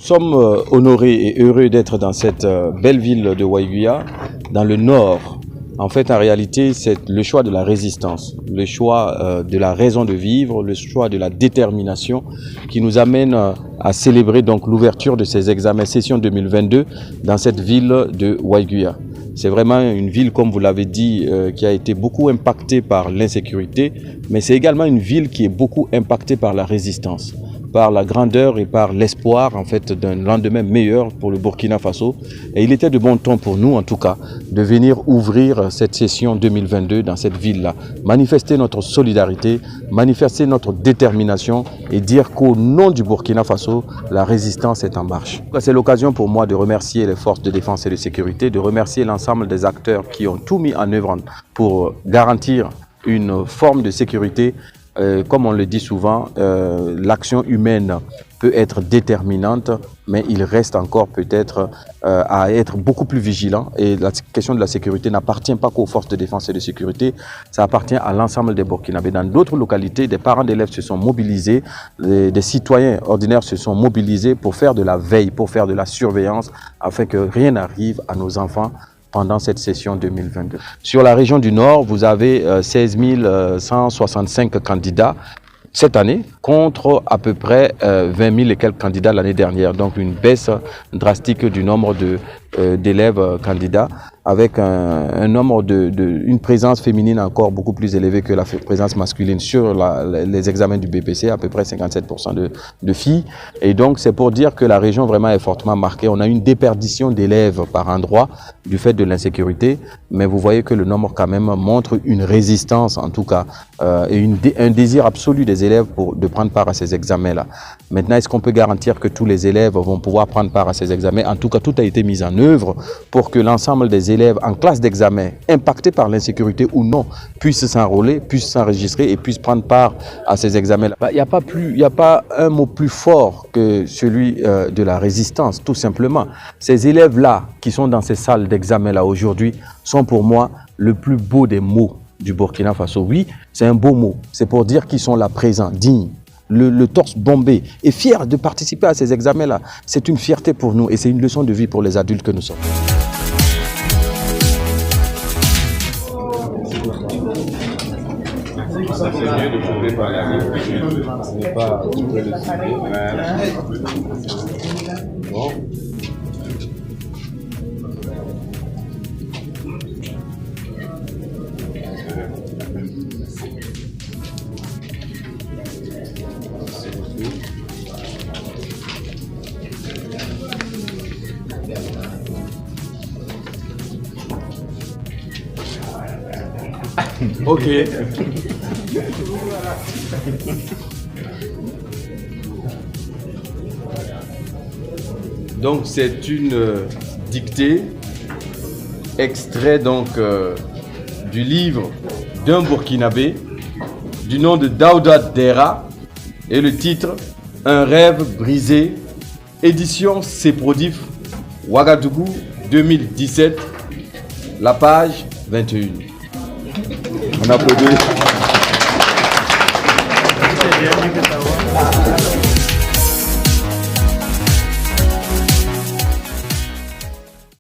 sommes honorés et heureux d'être dans cette belle ville de Waiguya, dans le nord. En fait, en réalité, c'est le choix de la résistance, le choix de la raison de vivre, le choix de la détermination qui nous amène à célébrer donc l'ouverture de ces examens session 2022 dans cette ville de Waiguya. C'est vraiment une ville, comme vous l'avez dit, qui a été beaucoup impactée par l'insécurité, mais c'est également une ville qui est beaucoup impactée par la résistance, par la grandeur et par l'espoir en fait d'un lendemain meilleur pour le Burkina Faso. Et il était de bon ton pour nous en tout cas de venir ouvrir cette session 2022 dans cette ville-là, manifester notre solidarité, manifester notre détermination et dire qu'au nom du Burkina Faso, la résistance est en marche. C'est l'occasion pour moi de remercier les forces de défense et de sécurité, de remercier l'ensemble des acteurs qui ont tout mis en œuvre pour garantir une forme de sécurité. Comme on le dit souvent, l'action humaine peut être déterminante, mais il reste encore peut-être à être beaucoup plus vigilant. Et la question de la sécurité n'appartient pas qu'aux forces de défense et de sécurité, ça appartient à l'ensemble des Burkinabés. Dans d'autres localités, des parents d'élèves se sont mobilisés, des citoyens ordinaires se sont mobilisés pour faire de la veille, pour faire de la surveillance, afin que rien n'arrive à nos enfants pendant cette session 2022. Sur la région du Nord, vous avez 16 165 candidats cette année, contre à peu près 20 000 et quelques candidats l'année dernière. Donc une baisse drastique du nombre d'élèves candidats, avec une présence féminine encore beaucoup plus élevée que la présence masculine sur les examens du BPC, à peu près 57% de filles. Et donc c'est pour dire que la région vraiment est fortement marquée. On a une déperdition d'élèves par endroit du fait de l'insécurité, mais vous voyez que le nombre quand même montre une résistance en tout cas et un désir absolu des élèves de prendre part à ces examens-là. Maintenant, est-ce qu'on peut garantir que tous les élèves vont pouvoir prendre part à ces examens? En tout cas, tout a été mis en œuvre pour que l'ensemble des élèves en classe d'examen, impactés par l'insécurité ou non, puissent s'enrôler, puissent s'enregistrer et puissent prendre part à ces examens-là. Il n'y a pas un mot plus fort que celui de la résistance, tout simplement. Ces élèves-là qui sont dans ces salles d'examen-là aujourd'hui sont pour moi le plus beau des mots du Burkina Faso. Oui, c'est un beau mot. C'est pour dire qu'ils sont là présents, dignes, le torse bombé et fiers de participer à ces examens-là. C'est une fierté pour nous et c'est une leçon de vie pour les adultes que nous sommes. C'est mieux de trouver par la vie. Ce n'est pas tout près de bon. Ok. Donc c'est une dictée, extrait donc du livre d'un Burkinabé du nom de Daouda Dera et le titre Un rêve brisé, édition Céprodif, Ouagadougou 2017, la page 21. On applaudit.